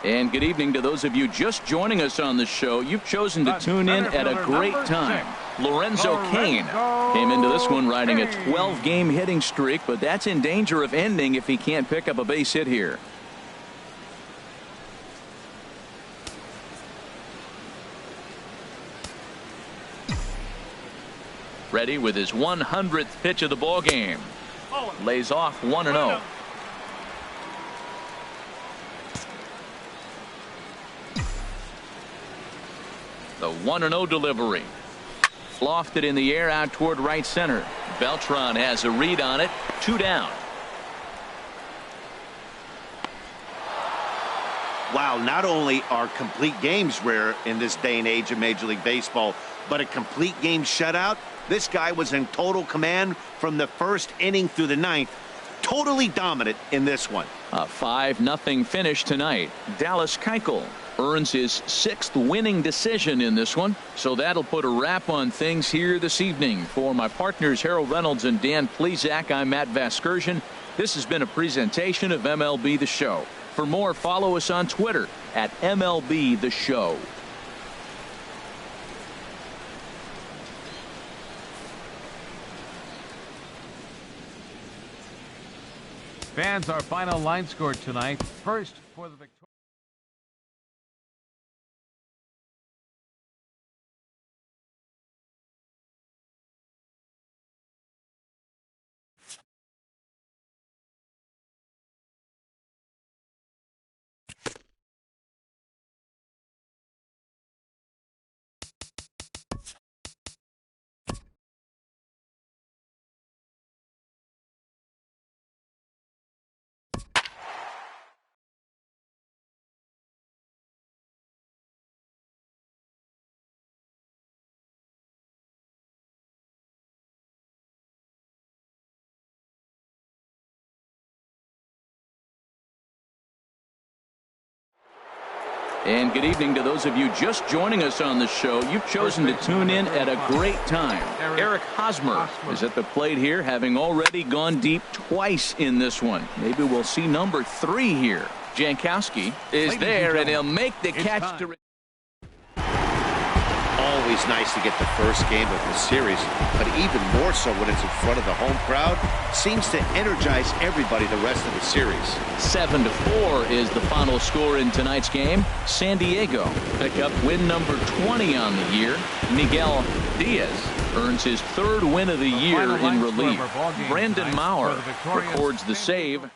And good evening to those of you just joining us on the show. You've chosen to tune in at a great time. Lorenzo Cain came into this one riding a 12-game hitting streak, but that's in danger of ending if he can't pick up a base hit here. Ready with his 100th pitch of the ball game. Lays off 1-0. The 1-0 delivery. Lofted in the air out toward right center. Beltran has a read on it. 2 down. Wow, not only are complete games rare in this day and age of Major League Baseball, but a complete game shutout. This guy was in total command from the first inning through the ninth. Totally dominant in this one. A 5-0 finish tonight. Dallas Keuchel earns his 6th winning decision in this one. So that'll put a wrap on things here this evening. For my partners Harold Reynolds and Dan Plesac, I'm Matt Vasgersian. This has been a presentation of MLB The Show. For more, follow us on Twitter at MLB The Show. Fans, our final line score tonight. First for the victory. And good evening to those of you just joining us on the show. You've chosen to tune in at a great time. Eric Hosmer is at the plate here, having already gone deep twice in this one. Maybe we'll see number 3 here. Jankowski is there, and he'll make the catch to. Always nice to get the first game of the series, but even more so when it's in front of the home crowd. Seems to energize everybody the rest of the series. 7-4 is the final score in tonight's game. San Diego pick up win number 20 on the year. Miguel Diaz earns his 3rd win of the year in relief. Brandon Maurer records the save.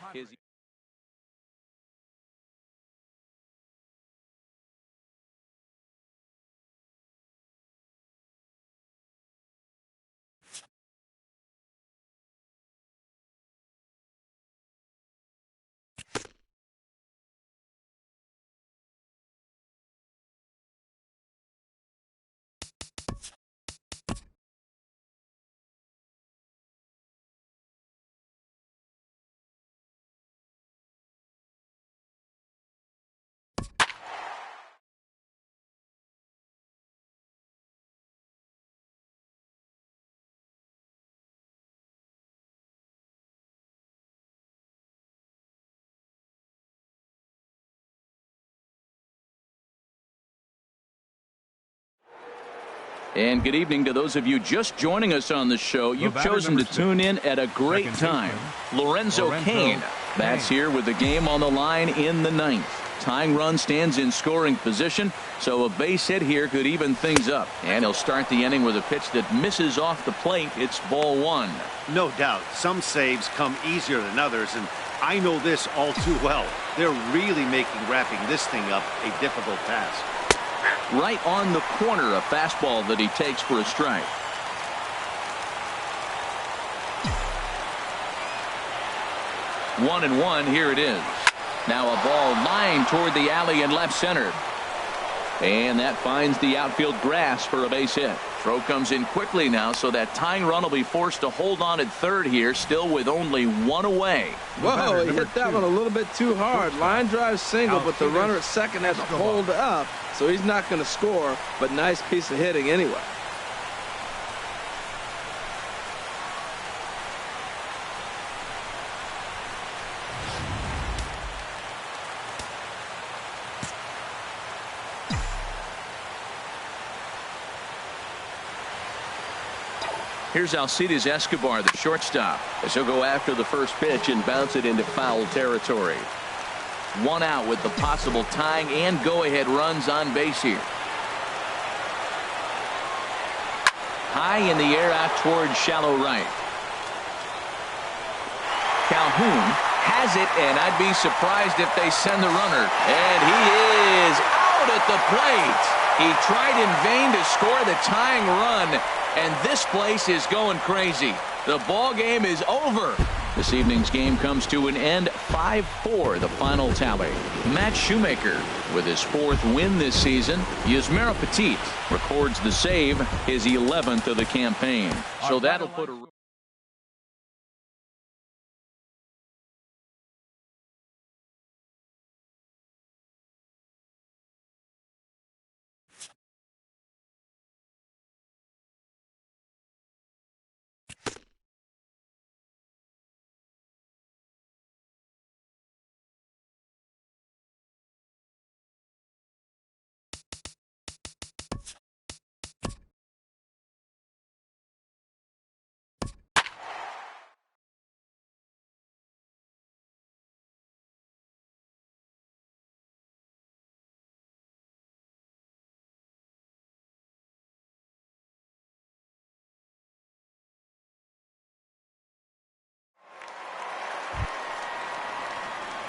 And good evening to those of you just joining us on the show. You've chosen to tune in at a great time. Lorenzo Cain bats here with the game on the line in the 9th. Tying run stands in scoring position, so a base hit here could even things up. And he'll start the inning with a pitch that misses off the plate. It's ball 1. No doubt, some saves come easier than others, and I know this all too well. They're really making wrapping this thing up a difficult task. Right on the corner, a fastball that he takes for a strike. One and one, here it is. Now a ball lined toward the alley in left center. And that finds the outfield grass for a base hit. Throw comes in quickly now, so that tying run will be forced to hold on at third here, still with only 1 away. Whoa, he hit that one a little bit too hard. Line drive single, but the runner at second has to hold up, so he's not going to score, but nice piece of hitting anyway. Here's Alcides Escobar, the shortstop, as he'll go after the first pitch and bounce it into foul territory. 1 out with the possible tying and go-ahead runs on base here. High in the air out towards shallow right. Calhoun has it, and I'd be surprised if they send the runner. And he is out at the plate. He tried in vain to score the tying run, and this place is going crazy. The ball game is over. This evening's game comes to an end, 5-4, the final tally. Matt Shoemaker with his 4th win this season. Yusmeiro Petit records the save, his 11th of the campaign. So that'll put a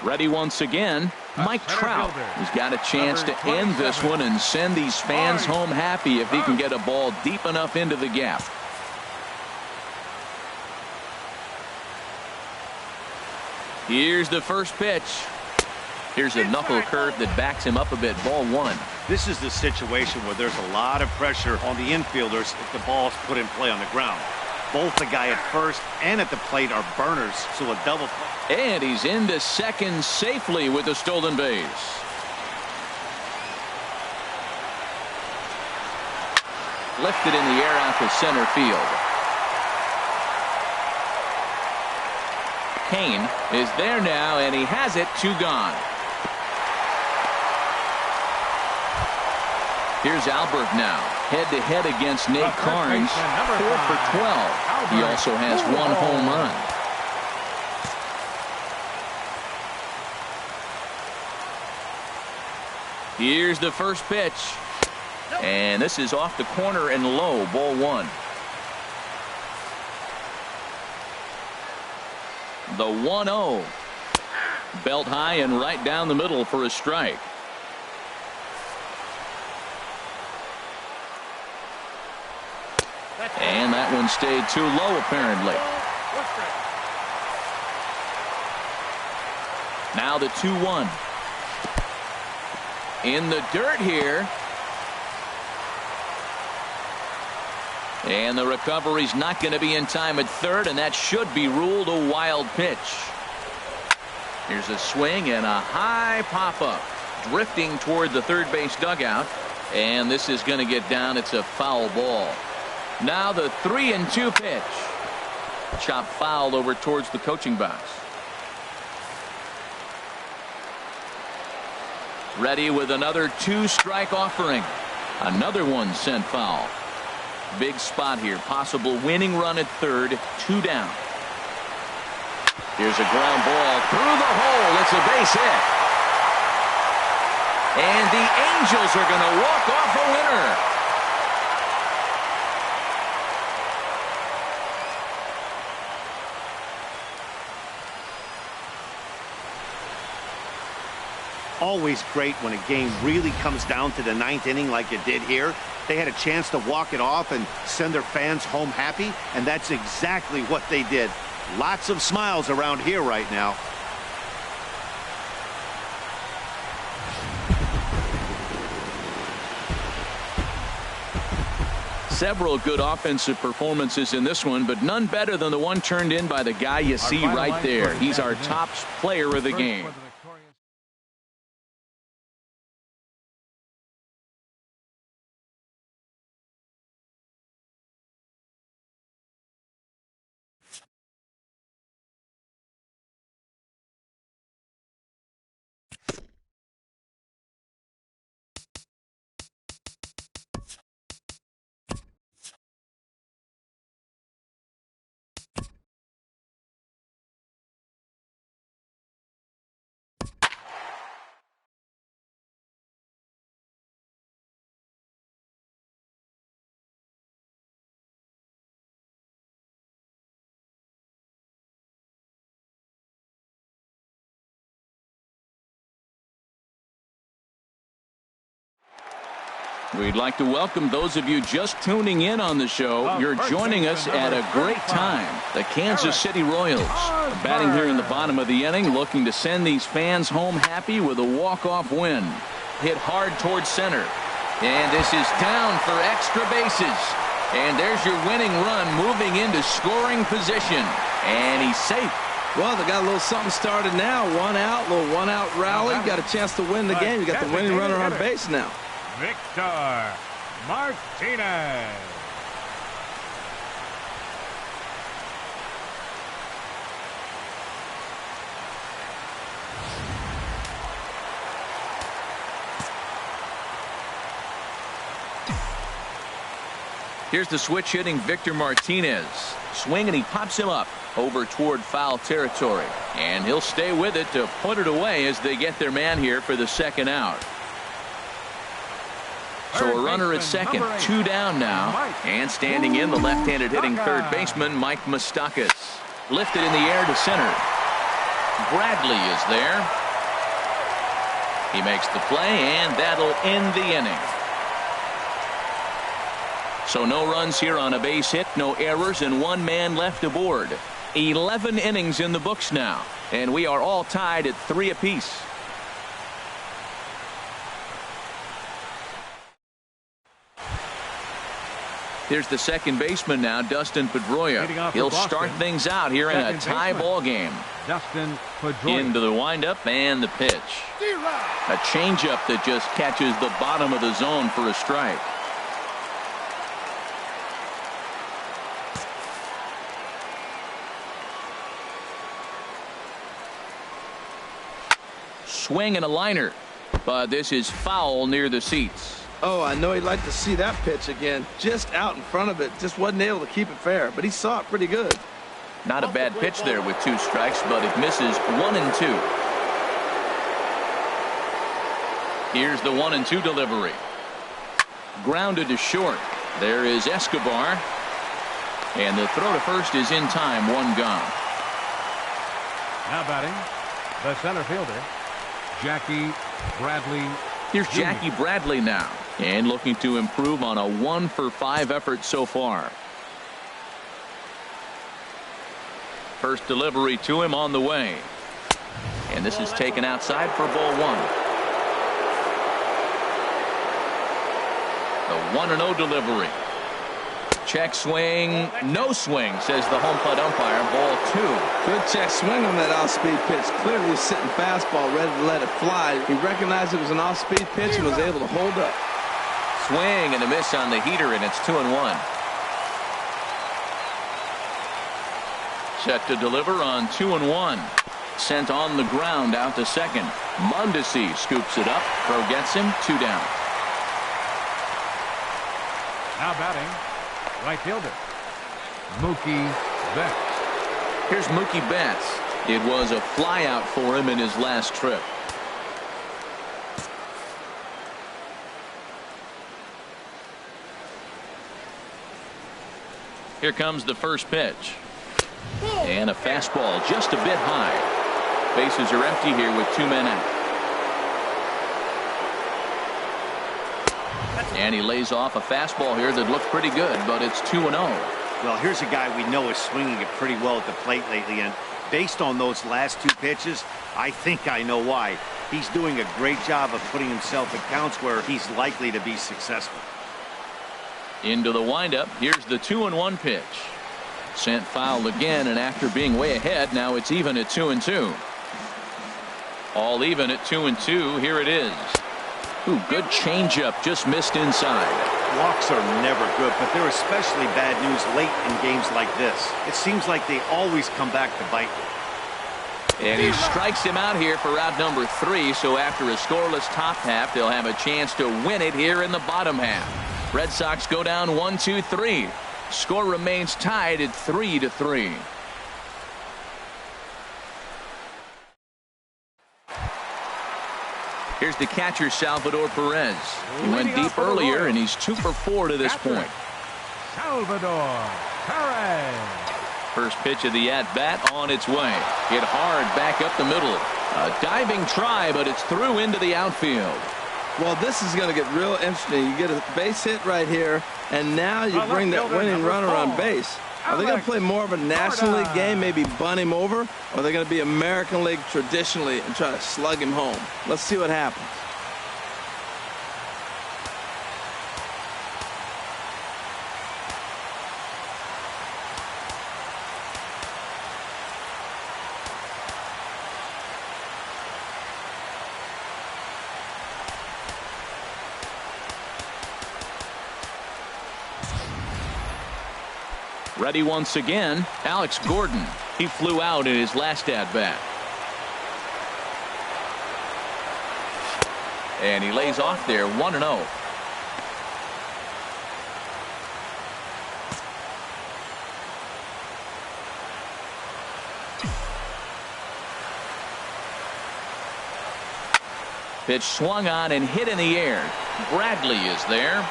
ready once again. Mike Trout has got a chance to end this one and send these fans home happy if he can get a ball deep enough into the gap. Here's the first pitch. Here's a knuckle curve that backs him up a bit. Ball 1. This is the situation where there's a lot of pressure on the infielders if the ball's put in play on the ground. Both the guy at first and at the plate are burners, so a double play. And he's into second safely with a stolen base. Lifted in the air out to center field. Kane is there now, and he has it. 2 gone. Here's Albert now, head-to-head against Nate Carnes, 4 for 12. He also has 1 home run. Here's the first pitch. And this is off the corner and low. Ball 1. The 1-0. Belt high and right down the middle for a strike. And that one stayed too low, apparently. Now the 2-1. In the dirt here. And the recovery's not going to be in time at third, and that should be ruled a wild pitch. Here's a swing and a high pop-up, drifting toward the third base dugout. And this is going to get down. It's a foul ball. Now the 3-2 pitch. Chop foul over towards the coaching box. Ready with another 2-strike offering. Another one sent foul. Big spot here. Possible winning run at third. 2 down. Here's a ground ball through the hole. It's a base hit. And the Angels are going to walk off a winner. Always great when a game really comes down to the 9th inning like it did here. They had a chance to walk it off and send their fans home happy, and that's exactly what they did. Lots of smiles around here right now. Several good offensive performances in this one, but none better than the one turned in by the guy you see right there. He's our top player of the game. We'd like to welcome those of you just tuning in on the show. You're joining us at a great time. The Kansas City Royals batting here in the bottom of the inning, looking to send these fans home happy with a walk-off win. Hit hard towards center. And this is down for extra bases. And there's your winning run moving into scoring position. And he's safe. Well, they got a little something started now. One out, little one-out rally. Got a chance to win the game. You got the winning runner on base now. Victor Martinez. Here's the switch hitting Victor Martinez. Swing and he pops him up over toward foul territory. And he'll stay with it to put it away as they get their man here for the second out. So a runner at second, 2 down now. And standing in, the left-handed hitting third baseman, Mike Moustakas. Lifted in the air to center. Bradley is there. He makes the play, and that'll end the inning. So no runs here on a base hit, no errors, and 1 man left aboard. 11 innings in the books now, and we are all tied at 3 apiece. Here's the second baseman now, Dustin Pedroia. He'll start things out here in a tie ball game. Dustin Pedroia. Into the windup and the pitch. A changeup that just catches the bottom of the zone for a strike. Swing and a liner, but this is foul near the seats. Oh, I know he'd like to see that pitch again. Just out in front of it. Just wasn't able to keep it fair, but he saw it pretty good. Not a bad pitch there with 2 strikes, but it misses 1 and 2. Here's the 1 and 2 delivery. Grounded to short. There is Escobar. And the throw to first is in time. 1 gone. Now batting, the center fielder, Jackie Bradley. Here's Jackie Bradley now, and looking to improve on a 1-for-5 effort so far. First delivery to him on the way, and this is taken outside for ball 1. The 1-0 delivery. Check swing, no swing, says the home plate umpire. Ball 2. Good check swing on that off-speed pitch. Clearly sitting fastball, ready to let it fly. He recognized it was an off-speed pitch and was able to hold up. Swing and a miss on the heater, and it's 2-1. Set to deliver on 2-1. Sent on the ground out to second. Mondesi scoops it up. Throw gets him. 2 down. Now batting, right fielder, Mookie Betts. Here's Mookie Betts. It was a flyout for him in his last trip. Here comes the first pitch. And a fastball just a bit high. Bases are empty here with 2 men out. And he lays off a fastball here that looks pretty good, but it's 2-0. Well, here's a guy we know is swinging it pretty well at the plate lately, and based on those last 2 pitches, I think I know why. He's doing a great job of putting himself in counts where he's likely to be successful. Into the windup. Here's the 2-1 pitch. Sent foul again, and after being way ahead, now it's even at 2-2. All even at 2-2. Here it is. Ooh, good changeup, just missed inside. Walks are never good, but they're especially bad news late in games like this. It seems like they always come back to bite. And he strikes him out here for out number 3, so after a scoreless top half, they'll have a chance to win it here in the bottom half. Red Sox go down 1-2-3. Score remains tied at 3-3. Here's the catcher, Salvador Perez. He went deep earlier, and he's 2 for 4 to this point. Salvador Perez. First pitch of the at-bat on its way. Hit hard back up the middle. A diving try, but it's through into the outfield. Well, this is going to get real interesting. You get a base hit right here, and now you bring that winning runner on base. Are they going to play more of a National League game, maybe bunt him over, or are they going to be American League traditionally and try to slug him home? Let's see what happens. Ready once again, Alex Gordon. He flew out in his last at-bat. And he lays off there 1-0. Pitch swung on and hit in the air. Bradley is there.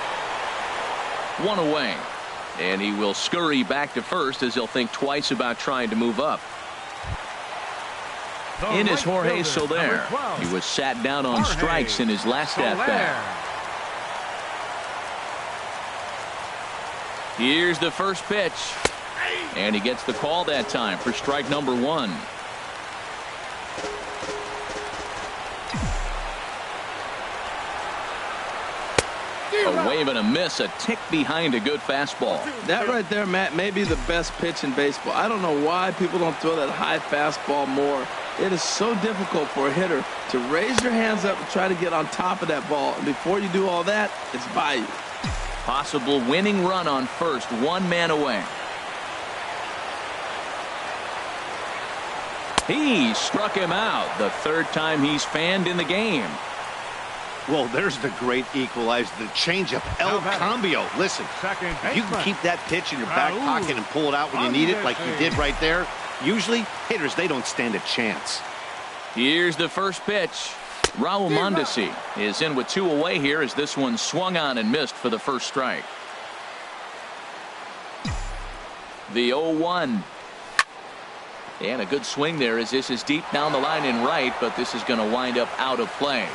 One away. And he will scurry back to first as he'll think twice about trying to move up. In is Jorge Soler. He was sat down on strikes in his last at-bat. Here's the first pitch. And he gets the call that time for strike number 1. A wave and a miss, a tick behind a good fastball. That right there, Matt, may be the best pitch in baseball. I don't know why people don't throw that high fastball more. It is so difficult for a hitter to raise your hands up and try to get on top of that ball. And before you do all that, it's by you. Possible winning run on first, 1 man away. He struck him out, the 3rd time he's fanned in the game. Well, there's the great equalizer, the changeup, El Cambio. Listen, if you can keep that pitch in your back pocket and pull it out when you need it like you did right there, usually hitters, they don't stand a chance. Here's the first pitch. Raul Mondesi is in with 2 away here as this one swung on and missed for the first strike. The 0-1. And a good swing there as this is deep down the line in right, but this is going to wind up out of play.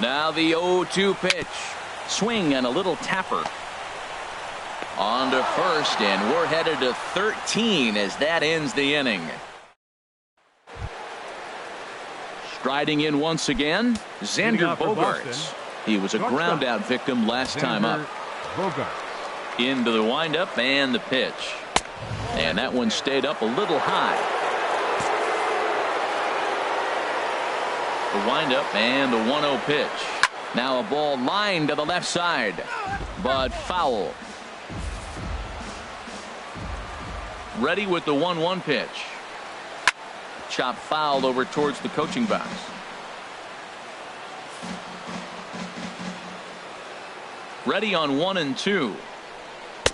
Now the 0-2 pitch. Swing and a little tapper. On to first, and we're headed to 13 as that ends the inning. Striding in once again, Xander Bogaerts. He was a ground out victim last time up. Into the windup and the pitch. And that one stayed up a little high. The windup and the 1-0 pitch. Now a ball lined to the left side, but foul. Ready with the 1-1 pitch. Chop foul over towards the coaching box. Ready on 1-2.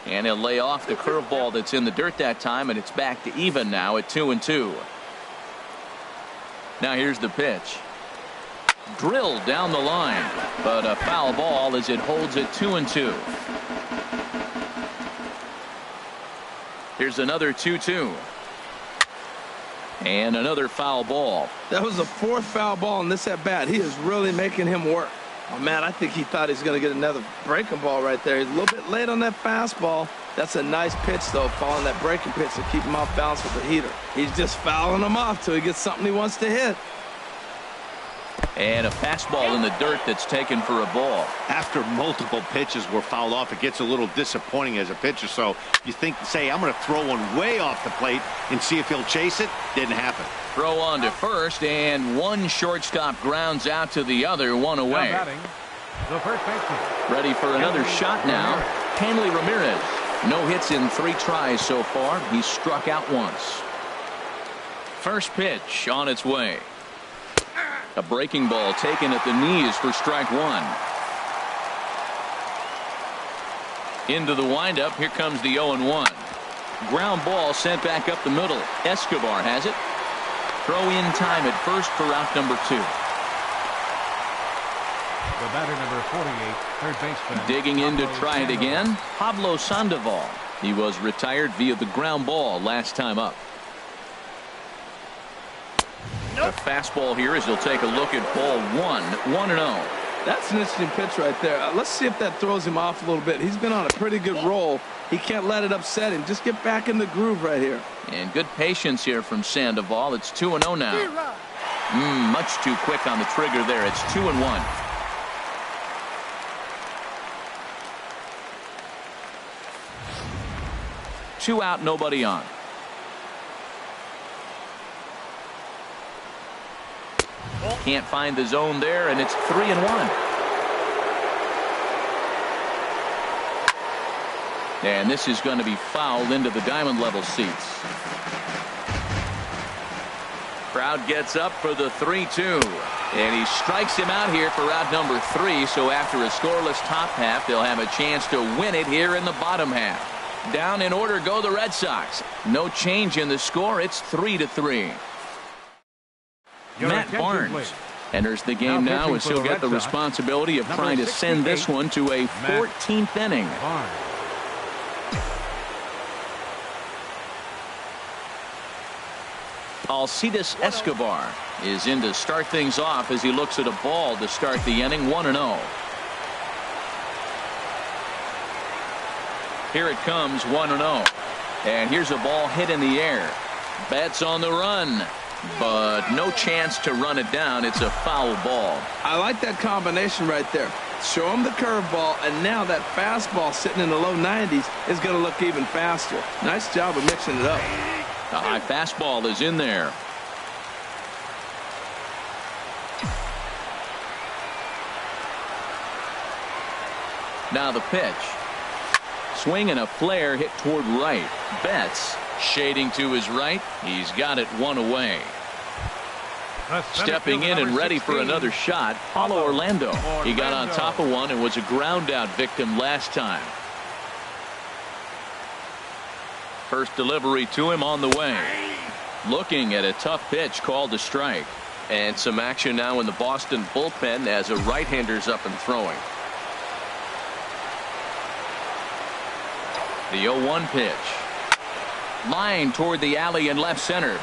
And he'll lay off the curveball that's in the dirt that time, and it's back to even now at 2-2. Now here's the pitch. Drilled down the line, but a foul ball as it holds it 2-2. Here's another 2-2. And another foul ball. That was the 4th foul ball in this at bat. He is really making him work. Oh, man, I think he thought he was going to get another breaking ball right there. He's a little bit late on that fastball. That's a nice pitch, though, following that breaking pitch to keep him off balance with the heater. He's just fouling him off till he gets something he wants to hit. And a fastball in the dirt that's taken for a ball. After multiple pitches were fouled off, it gets a little disappointing as a pitcher. So you think, say, I'm going to throw one way off the plate and see if he'll chase it. Didn't happen. Throw on to first, and one shortstop grounds out to the other, 1 away. Ready for another shot now. Hanley Ramirez. No hits in 3 tries so far. He's struck out once. First pitch on its way. A breaking ball taken at the knees for strike 1. Into the windup. Here comes the 0-1. Ground ball sent back up the middle. Escobar has it. Throw in time at first for out number 2. The batter, number 48, third baseman. Digging in to try it again. Pablo Sandoval. He was retired via the ground ball last time up. A fastball here as he'll take a look at ball one. 1-0. That's an interesting pitch right there. Let's see if that throws him off a little bit. He's been on a pretty good roll. He can't let it upset him. Just get back in the groove right here. And good patience here from Sandoval. It's 2-0 now. Much too quick on the trigger there. It's 2-1. Two out, nobody on. Can't find the zone there, and it's 3-1. And this is going to be fouled into the diamond level seats. Crowd gets up for the 3-2. And he strikes him out here for out number 3. So after a scoreless top half, they'll have a chance to win it here in the bottom half. Down in order go the Red Sox. No change in the score. It's 3-3. Matt Barnes enters the game now as he'll get the responsibility of trying to send this one to a 14th inning. Alcides Escobar is in to start things off as he looks at a ball to start the inning. 1-0. Here it comes. 1-0. And here's a ball hit in the air. Betts on the run, but no chance to run it down. It's a foul ball. I like that combination right there. Show him the curveball, and now that fastball sitting in the low 90s is going to look even faster. Nice job of mixing it up. The high fastball is in there. Now the pitch. Swing and a flare hit toward right. Betts shading to his right. He's got it one away. Stepping in and ready for another shot, Paulo Orlando. He got on top of one and was a ground out victim last time. First delivery to him on the way. Looking at a tough pitch called a strike. And some action now in the Boston bullpen as a right-hander's up and throwing. The 0-1 pitch. Line toward the alley in left center.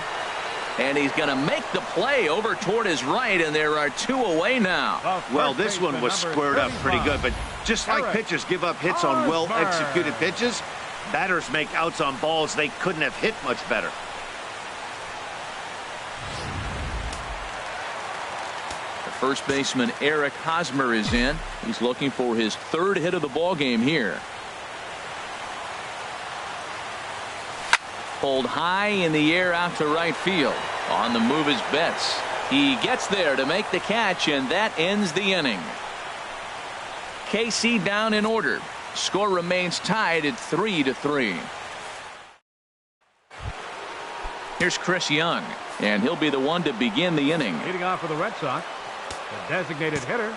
And he's going to make the play over toward his right, and there are two away now. Well, this one was squared up pretty good, but just like pitchers give up hits on well-executed pitches, batters make outs on balls they couldn't have hit much better. The first baseman Eric Hosmer is in. He's looking for his third hit of the ball game here. Pulled high in the air out to right field. On the move is Betts. He gets there to make the catch, and that ends the inning. KC down in order. Score remains tied at 3-3. Here's Chris Young, and he'll be the one to begin the inning. Leading off for the Red Sox, the designated hitter,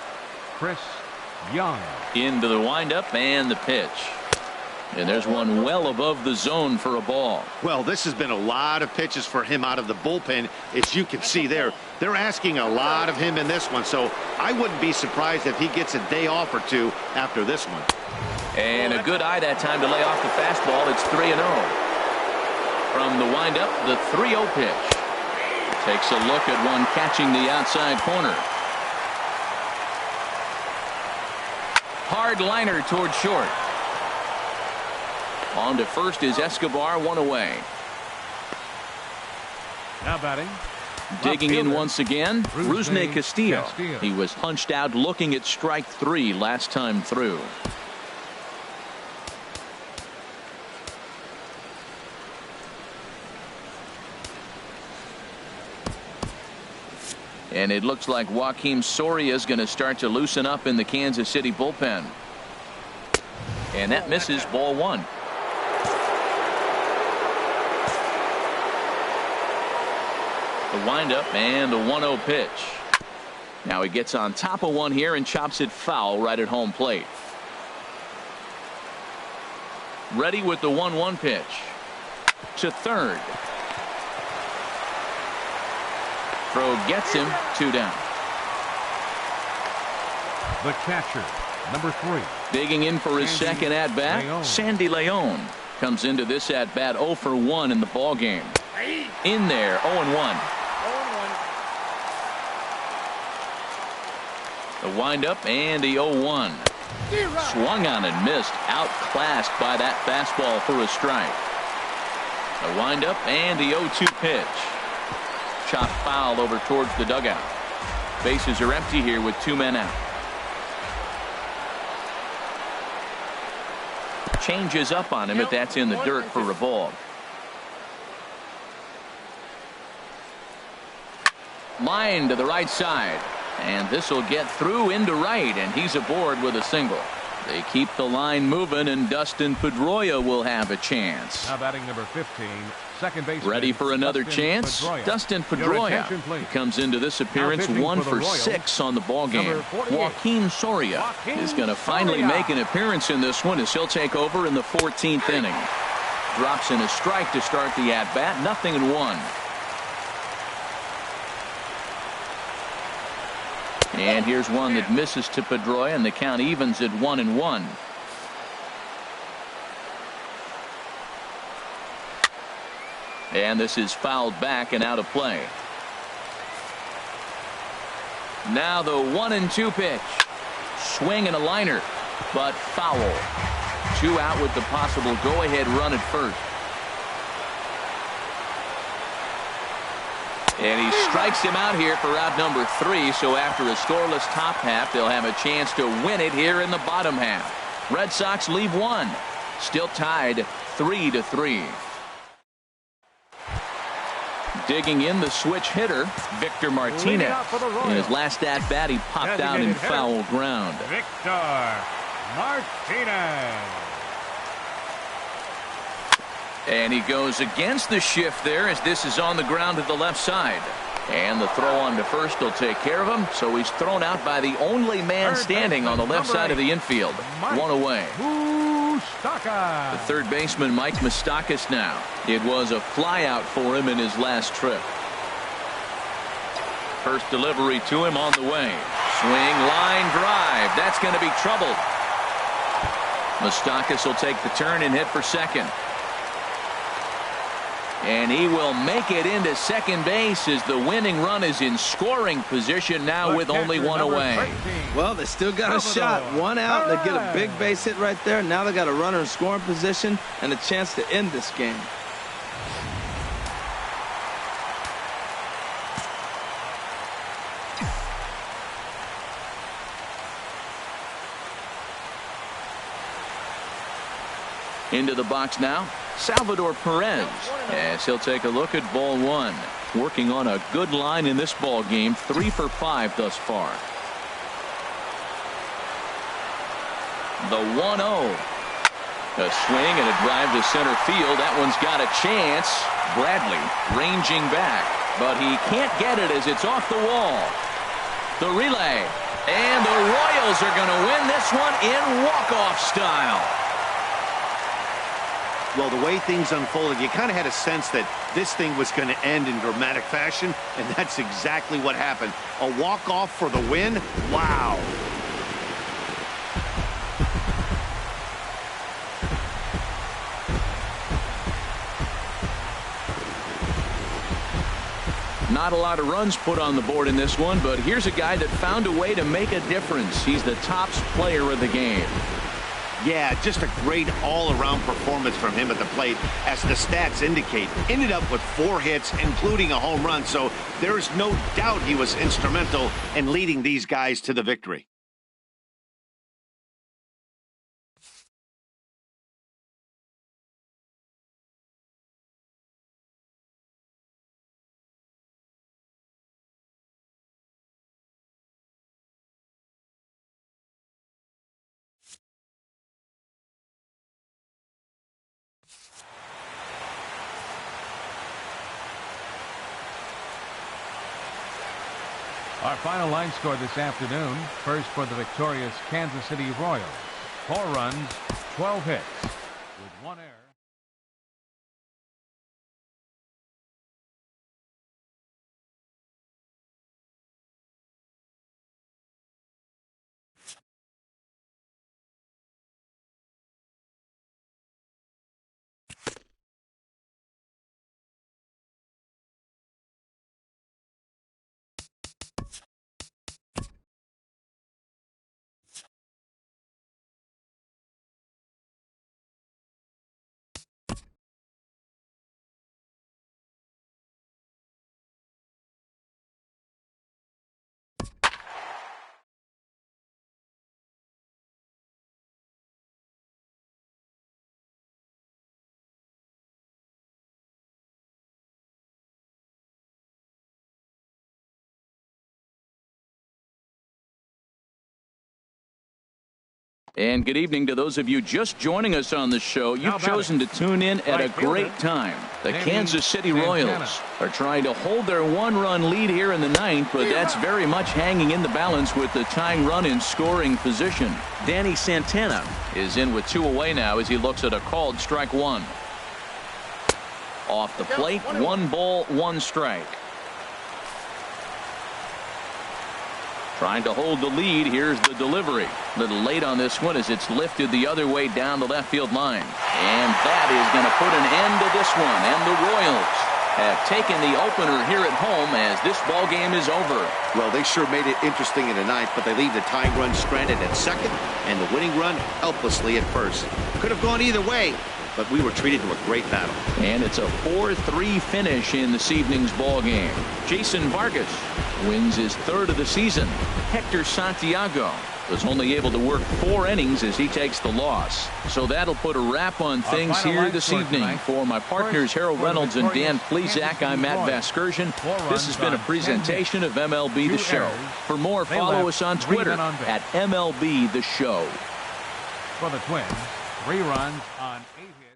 Chris Young. Into the windup and the pitch. And there's one well above the zone for a ball. Well, this has been a lot of pitches for him out of the bullpen. As you can see there, they're asking a lot of him in this one. So I wouldn't be surprised if he gets a day off or two after this one. And a good eye that time to lay off the fastball. It's 3-0. From the windup, the 3-0 pitch. Takes a look at one catching the outside corner. Hard liner toward short. On to first is Escobar, one away. Now batting. Digging in once again, Rusney Castillo. He was punched out looking at strike 3 last time through. And it looks like Joakim Soria is going to start to loosen up in the Kansas City bullpen. And that misses, ball 1. The windup and the 1-0 pitch. Now he gets on top of one here and chops it foul right at home plate. Ready with the 1-1 pitch. To third. Throw gets him, 2 down. The catcher, number 3. Digging in for his second at bat, Sandy Leon comes into this at bat 0 for 1 in the ball game. In there, 0-1. The windup and the 0-1. Swung on and missed. Outclassed by that fastball for a strike. The windup and the 0-2 pitch. Chopped foul over towards the dugout. Bases are empty here with 2 men out. Changes up on him, but that's in the dirt for a ball. Line to the right side. And this will get through into right, and he's aboard with a single. They keep the line moving, and Dustin Pedroia will have a chance. Now batting number 15, second baseman. Ready for another chance? Dustin Pedroia. He comes into this appearance 1 for 6 on the ball game. Joaquin Soria is going to finally make an appearance in this one as he'll take over in the 14th inning. Drops in a strike to start the at-bat. 0-1. And here's one that misses to Pedroia, and the count evens at 1-1. And this is fouled back and out of play. Now the 1-2 pitch. Swing and a liner, but foul. 2 out with the possible go-ahead run at first. And he strikes him out here for out number 3. So after a scoreless top half, they'll have a chance to win it here in the bottom half. Red Sox leave 1. Still tied 3-3. Digging in the switch hitter, Victor Martinez. In his last at bat, he popped out in foul ground. Victor Martinez. And he goes against the shift there as this is on the ground to the left side. And the throw on to first will take care of him. So he's thrown out by the only man standing on the left side of the infield. 1 away. The third baseman, Mike Moustakas now. It was a flyout for him in his last trip. First delivery to him on the way. Swing, line drive. That's going to be trouble. Moustakas will take the turn and hit for second. And he will make it into second base as the winning run is in scoring position now with only 1 away. Well, they still got a shot. 1 out. They get a big base hit right there. Now they got a runner in scoring position and a chance to end this game. Into the box now, Salvador Perez, as he'll take a look at ball 1. Working on a good line in this ball game, 3 for 5 thus far. The 1-0. A swing and a drive to center field. That one's got a chance. Bradley ranging back, but he can't get it as it's off the wall. The relay, and the Royals are going to win this one in walk-off style. Well, the way things unfolded, you kind of had a sense that this thing was going to end in dramatic fashion, and that's exactly what happened. A walk-off for the win? Wow. Not a lot of runs put on the board in this one, but here's a guy that found a way to make a difference. He's the tops player of the game. Yeah, just a great all-around performance from him at the plate, as the stats indicate. Ended up with 4 hits, including a home run, so there's no doubt he was instrumental in leading these guys to the victory. Our final line score this afternoon. First for the victorious Kansas City Royals. 4 runs, 12 hits, with 1 error. And good evening to those of you just joining us on the show. You've chosen to tune in at a great time. The Kansas City Royals are trying to hold their one-run lead here in the ninth, but that's very much hanging in the balance with the tying run in scoring position. Danny Santana is in with 2 away now as he looks at a called strike 1. Off the plate, 1 ball, 1 strike. Trying to hold the lead. Here's the delivery. A little late on this one as it's lifted the other way down the left field line. And that is going to put an end to this one. And the Royals have taken the opener here at home as this ball game is over. Well, they sure made it interesting in the ninth, but they leave the tying run stranded at second and the winning run helplessly at first. Could have gone either way, but we were treated to a great battle. And it's a 4-3 finish in this evening's ball game. Jason Vargas wins his 3rd of the season. Hector Santiago was only able to work 4 innings as he takes the loss. So that'll put a wrap on things here this evening. For my partners Harold Reynolds and Dan Plezak, I'm Matt Vasgersian. This has been a presentation of MLB The Show. For more, follow us on Twitter at MLB The Show. For the Twins, 3 runs on 8 hits.